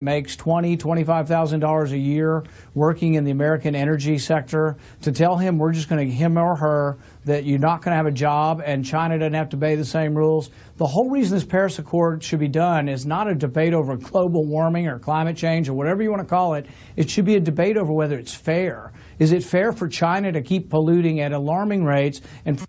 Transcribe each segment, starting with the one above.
makes $25,000 a year working in the American energy sector, to tell him we're just going to, him or her, that you're not going to have a job and China doesn't have to obey the same rules. The whole reason this Paris Accord should be done is not a debate over global warming or climate change or whatever you want to call it. It should be a debate over whether it's fair. Is it fair for China to keep polluting at alarming rates and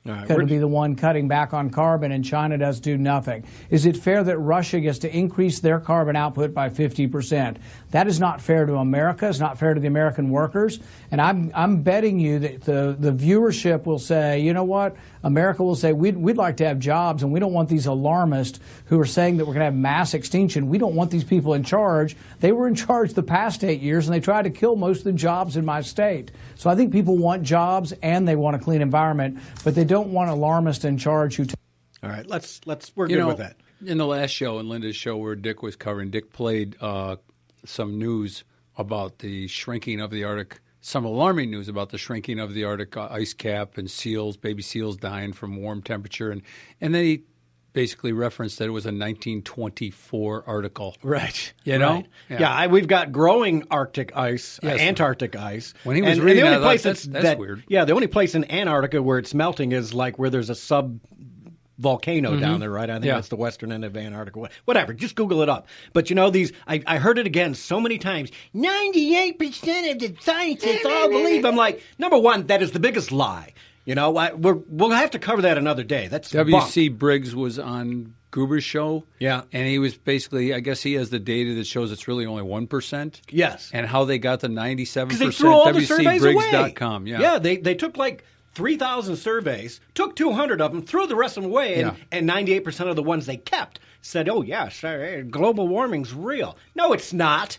going to be the one cutting back on carbon, and China does do nothing? Is it fair that Russia gets to increase their carbon output by 50%? That is not fair to America. It's not fair to the American workers. And I'm betting you that the viewership will say, you know what? America will say, we'd like to have jobs, and we don't want these alarmists who are saying that we're going to have mass extinction. We don't want these people in charge. They were in charge the past 8 years, and they tried to kill most of the jobs in my state. So I think people want jobs and they want a clean environment, but they don't want alarmists in charge who... All right, we're good with that. In the last show, in Linda's show where Dick was covering, Dick played some news about the shrinking of the Arctic, some alarming news about the shrinking of the Arctic ice cap and seals, baby seals dying from warm temperature. And then he basically referenced that it was a 1924 article. Right. You know? Right. Yeah, we've got growing Arctic ice, Yes. Antarctic ice. When he was reading the only that, place that's weird. Yeah, the only place in Antarctica where it's melting is like where there's a volcano down there, right? I think that's the western end of Antarctica. Whatever, just Google it up. But you know, I heard it again so many times. 98% of the scientists all believe. I'm like, number one, that is the biggest lie. You know, we'll have to cover that another day. That's W.C. Briggs was on Gruber's show. Yeah. And he was basically, I guess he has the data that shows it's really only 1%. Yes. And how they got the 97%. Because they threw all the surveys away. WCBriggs.com. Yeah. Yeah, they took like 3,000 surveys, took 200 of them, threw the rest of them away, and 98% of the ones they kept said, oh, yes, global warming's real. No, it's not.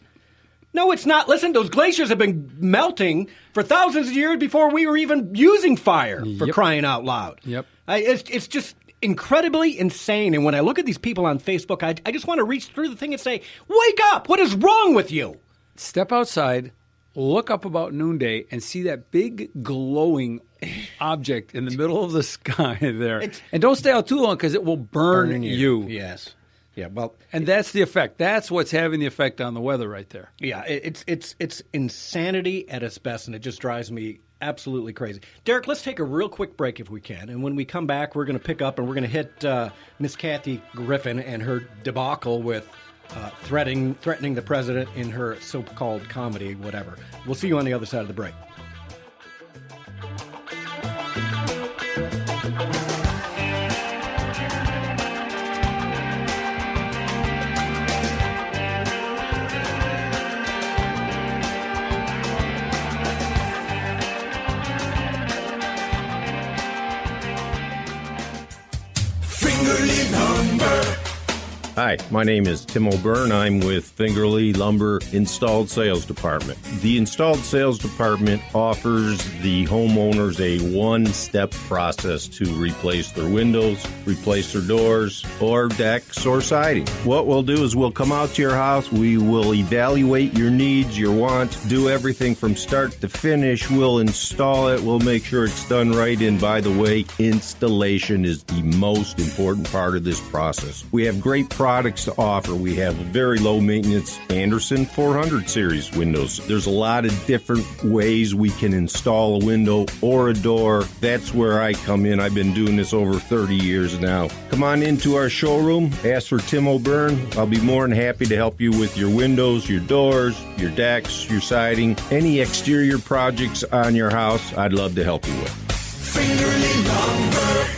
No, it's not. Listen, those glaciers have been melting for thousands of years before we were even using fire, for crying out loud. Yep. It's just incredibly insane. And when I look at these people on Facebook, I just want to reach through the thing and say, wake up! What is wrong with you? Step outside, look up about noonday, and see that big glowing object in the middle of the sky there. And don't stay out too long because it will burn you. Yes. Yeah, well, and that's the effect. That's what's having the effect on the weather right there. Yeah, it's insanity at its best, and it just drives me absolutely crazy. Derek, let's take a real quick break if we can, and when we come back, we're going to pick up and we're going to hit Miss Kathy Griffin and her debacle with threatening the president in her so-called comedy, whatever. We'll see you on the other side of the break. Hi, my name is Tim O'Byrne. I'm with Fingerly Lumber Installed Sales Department. The Installed Sales Department offers the homeowners a one-step process to replace their windows, replace their doors, or decks or siding. What we'll do is we'll come out to your house, we will evaluate your needs, your wants, do everything from start to finish. We'll install it, we'll make sure it's done right, and by the way, installation is the most important part of this process. We have great products to offer. We have very low maintenance Anderson 400 series windows. There's a lot of different ways we can install a window or a door. That's where I come in. I've been doing this over 30 years now. Come on into our showroom, ask for Tim O'Byrne. I'll be more than happy to help you with your windows, your doors, your decks, your siding, any exterior projects on your house. I'd love to help you with. Fingerly Lumber.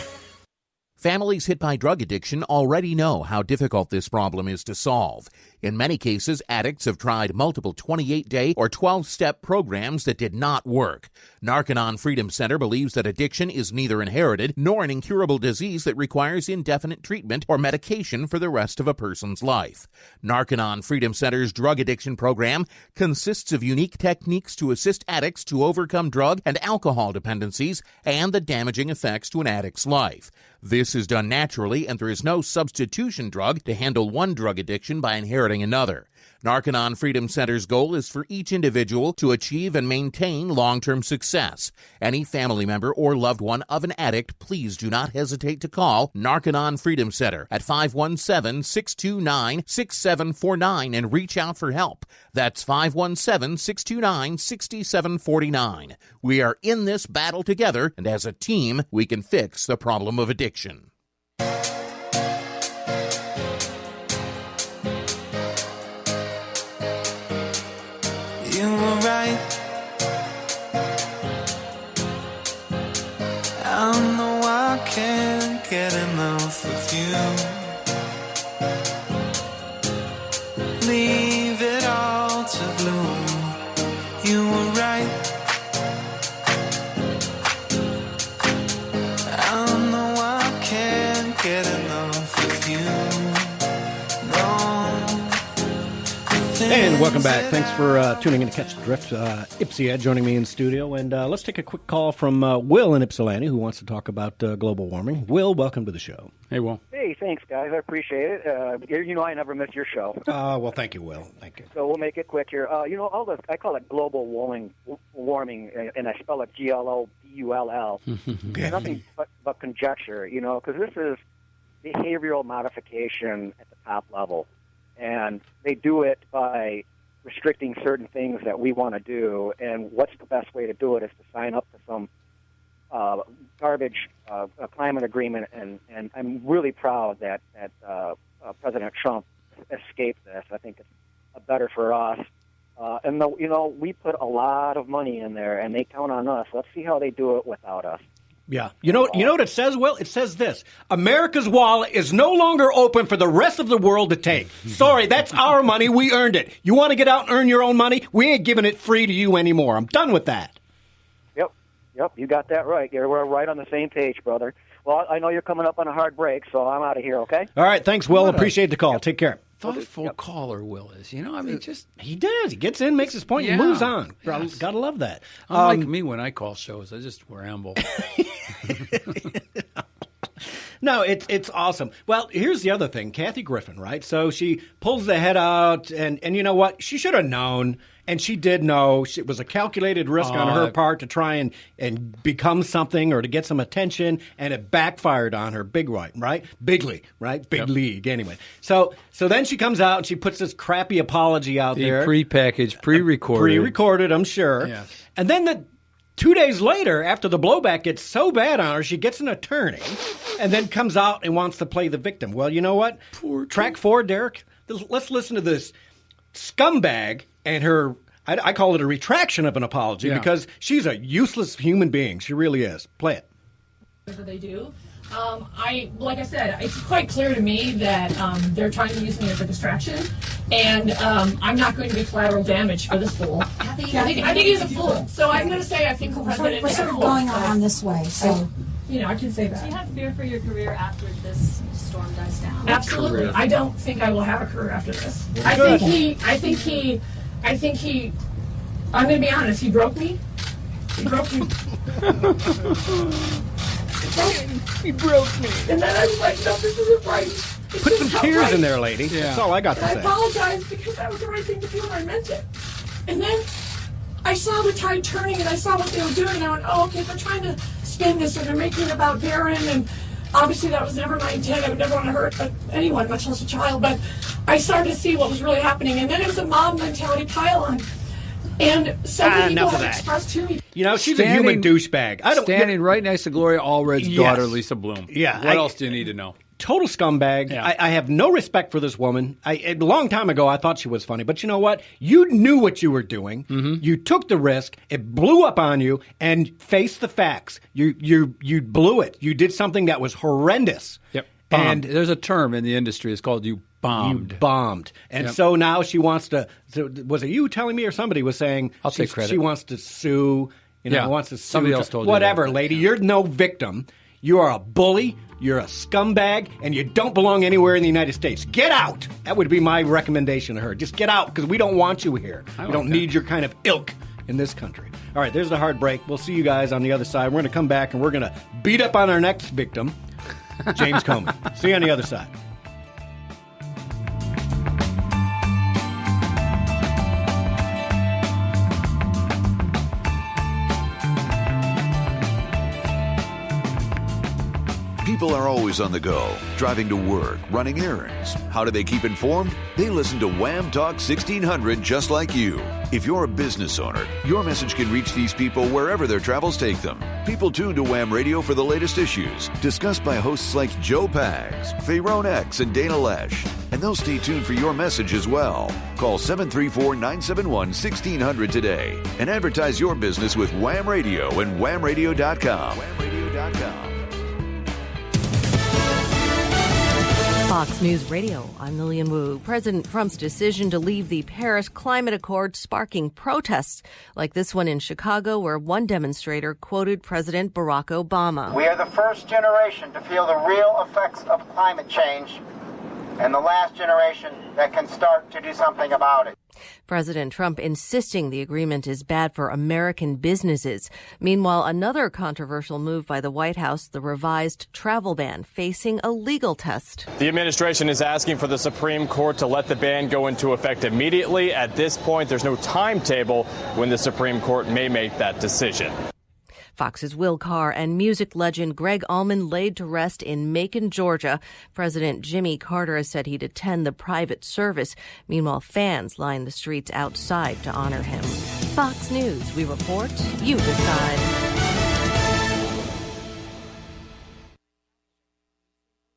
Families hit by drug addiction already know how difficult this problem is to solve. In many cases, addicts have tried multiple 28-day or 12-step programs that did not work. Narconon Freedom Center believes that addiction is neither inherited nor an incurable disease that requires indefinite treatment or medication for the rest of a person's life. Narconon Freedom Center's drug addiction program consists of unique techniques to assist addicts to overcome drug and alcohol dependencies and the damaging effects to an addict's life. This is done naturally, and there is no substitution drug to handle one drug addiction by inheriting another. Narconon Freedom Center's goal is for each individual to achieve and maintain long-term success. Any family member or loved one of an addict, please do not hesitate to call Narconon Freedom Center at 517-629-6749 and reach out for help. That's 517-629-6749. We are in this battle together, and as a team, we can fix the problem of addiction. You were right. I know I can't get enough of you. Leave it all to bloom. You were right. I know I can't get enough of you. And welcome back. Thanks for tuning in to Catch the Drift. Ipsy Ed joining me in studio. And let's take a quick call from Will in Ypsilanti, who wants to talk about global warming. Will, welcome to the show. Hey, Will. Hey, thanks, guys. I appreciate it. You know I never miss your show. Well, thank you, Will. Thank you. So we'll make it quick here. All this, I call it global warming, and I spell it G-L-O-B-U-L-L. Nothing but conjecture, because this is behavioral modification at the top level. And they do it by restricting certain things that we want to do. And what's the best way to do it is to sign up to some garbage climate agreement. And I'm really proud that President Trump escaped this. I think it's better for us. We put a lot of money in there, and they count on us. Let's see how they do it without us. Yeah. You know what it says, Will? It says this. America's wallet is no longer open for the rest of the world to take. Sorry, that's our money. We earned it. You want to get out and earn your own money? We ain't giving it free to you anymore. I'm done with that. Yep, you got that right. We're right on the same page, brother. Well, I know you're coming up on a hard break, so I'm out of here, okay? All right, thanks, Will. Appreciate the call. Take care. Thoughtful caller Will is. He does. He gets in, makes his point, and moves on. Yes. Gotta love that. Unlike me when I call shows, I just ramble. No, it's awesome. Well, here's the other thing. Kathy Griffin, right? So she pulls the head out, and you know what? She should have known, and she did know. It was a calculated risk on her part to try and become something or to get some attention, and it backfired on her big league, anyway. So then she comes out and she puts this crappy apology out there. Prepackaged, pre-recorded. Pre-recorded, I'm sure. Yes. And then 2 days later, after the blowback gets so bad on her, she gets an attorney and then comes out and wants to play the victim. Well, you know what? Track 4, Derek. Let's listen to this scumbag and her, I call it a retraction of an apology because she's a useless human being. She really is. Play it. Whatever they do. Like I said, it's quite clear to me that they're trying to use me as a distraction, and I'm not going to be collateral damage for this fool. I think he's a fool. So I'm going to say I think the president is a fool. We're going on this way, so I can say that. Do you have fear for your career after this storm dies down? Absolutely. I don't think I will have a career after this. I'm going to be honest. He broke me. He broke me. He broke me. And then I was like, no, this isn't right. Put some tears in there, lady. Yeah. That's all I got to say. I apologize because that was the right thing to do and I meant it. And then I saw the tide turning and I saw what they were doing and I went, oh, okay, they're trying to spin this or they're making it about Darren, and obviously that was never my intent. I would never want to hurt anyone, much less a child. But I started to see what was really happening. And then it was a mob mentality pile-on. And so many people have expressed to me. She's a human douchebag. Standing right next to Gloria Allred's daughter, Lisa Bloom. Yeah. What else do you need to know? Total scumbag. Yeah. I have no respect for this woman. A long time ago, I thought she was funny. But you know what? You knew what you were doing. Mm-hmm. You took the risk. It blew up on you. And face the facts. You blew it. You did something that was horrendous. Yep. And there's a term in the industry. It's called you bombed. You bombed. And so now she wants to was it you telling me or somebody was saying I'll take credit. She wants to sue. Wants to sue. Somebody else told you whatever, that. lady. You're no victim. You are a bully. You're a scumbag, and you don't belong anywhere in the United States. Get out! That would be my recommendation to her. Just get out, because we don't want you here. We don't need your kind of ilk in this country. All right, there's the hard break. We'll see you guys on the other side. We're going to come back, and we're going to beat up on our next victim, James Comey. See you on the other side. People are always on the go, driving to work, running errands. How do they keep informed? They listen to Wham Talk 1600 just like you. If you're a business owner, your message can reach these people wherever their travels take them. People tune to Wham Radio for the latest issues, discussed by hosts like Joe Pags, Fayron X, and Dana Lesh. And they'll stay tuned for your message as well. Call 734-971-1600 today and advertise your business with Wham Radio and whamradio.com. whamradio.com. Fox News Radio, I'm Lillian Wu. President Trump's decision to leave the Paris Climate Accord sparking protests like this one in Chicago, where one demonstrator quoted President Barack Obama. We are the first generation to feel the real effects of climate change and the last generation that can start to do something about it. President Trump insisting the agreement is bad for American businesses. Meanwhile, another controversial move by the White House, the revised travel ban, facing a legal test. The administration is asking for the Supreme Court to let the ban go into effect immediately. At this point, there's no timetable when the Supreme Court may make that decision. Fox's Will Carr and music legend Greg Allman laid to rest in Macon, Georgia. President Jimmy Carter has said he'd attend the private service. Meanwhile, fans line the streets outside to honor him. Fox News, we report, you decide.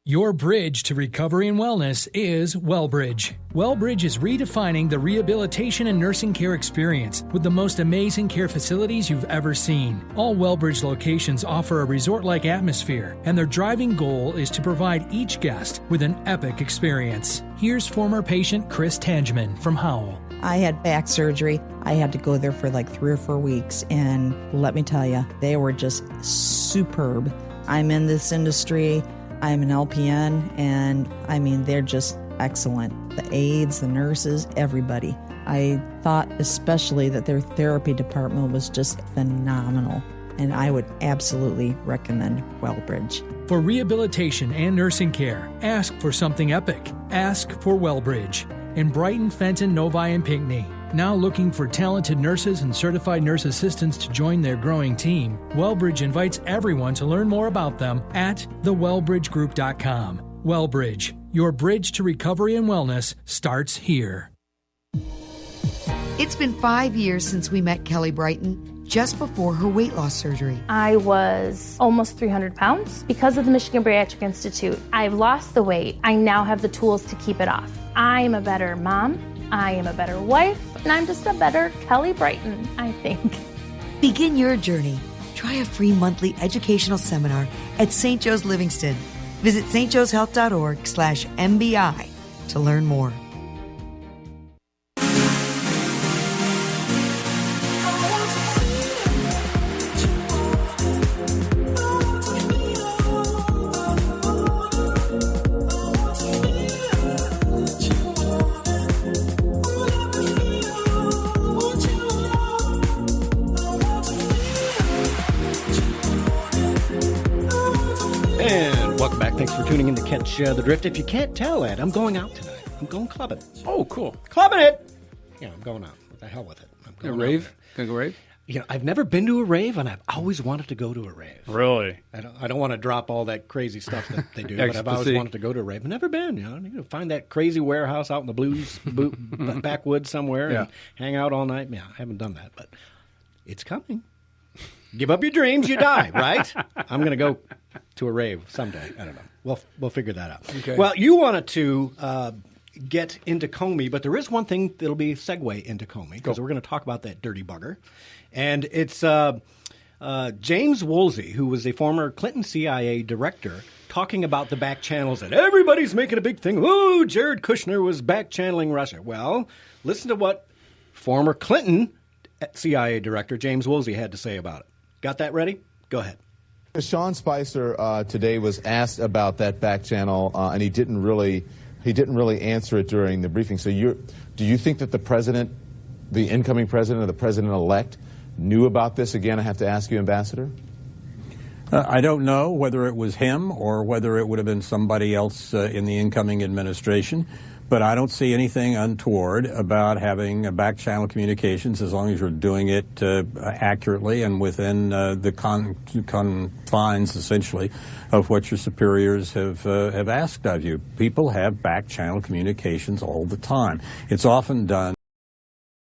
Your bridge to recovery and wellness is WellBridge. WellBridge is redefining the rehabilitation and nursing care experience with the most amazing care facilities you've ever seen. All WellBridge locations offer a resort-like atmosphere, and their driving goal is to provide each guest with an epic experience. Here's former patient Chris Tangeman from Howell. I had back surgery. I had to go there for like 3 or 4 weeks, and let me tell you, they were just superb. I'm in this industry. I'm an LPN, and I mean, they're just excellent. The aides, the nurses, everybody. I thought especially that their therapy department was just phenomenal, and I would absolutely recommend WellBridge. For rehabilitation and nursing care, ask for something epic. Ask for WellBridge. In Brighton, Fenton, Novi, and Pinckney. Now looking for talented nurses and certified nurse assistants to join their growing team, WellBridge invites everyone to learn more about them at thewellbridgegroup.com. WellBridge, your bridge to recovery and wellness starts here. It's been 5 years since we met Kelly Brighton, just before her weight loss surgery. I was almost 300 pounds. Because of the Michigan Bariatric Institute, I've lost the weight. I now have the tools to keep it off. I am a better mom. I am a better wife, and I'm just a better Kelly Brighton, I think. Begin your journey. Try a free monthly educational seminar at St. Joe's Livingston. Visit stjoeshealth.org/MBI to learn more. Thanks for tuning in to Catch the Drift. If you can't tell, Ed, I'm going out tonight. I'm going clubbing. Oh, cool. Clubbing it! Yeah, I'm going out. What the hell with it? I'm going a rave? Gonna go rave? You know, I've never been to a rave, and I've always wanted to go to a rave. Really? I don't want to drop all that crazy stuff that they do, but I've always wanted to go to a rave. I've never been, you know, find that crazy warehouse out in the blues backwoods somewhere and hang out all night. Yeah, I haven't done that, but it's coming. Give up your dreams, you die, right? I'm going to go to a rave someday. I don't know. We'll figure that out. Okay. Well, you wanted to get into Comey, but there is one thing that'll be a segue into Comey, because we're going to talk about that dirty bugger. And it's James Woolsey, who was a former Clinton CIA director, talking about the back channels that everybody's making a big thing. Oh, Jared Kushner was back channeling Russia. Well, listen to what former Clinton CIA director James Woolsey had to say about it. Got that ready? Go ahead. Sean Spicer today was asked about that back channel, and he didn't really answer it during the briefing. So do you think that the president, the incoming president or the president-elect, knew about this? Again, I have to ask you, Ambassador. I don't know whether it was him or whether it would have been somebody else in the incoming administration. But I don't see anything untoward about having back channel communications as long as you're doing it accurately and within the confines, essentially, of what your superiors have asked of you. People have back channel communications all the time. It's often done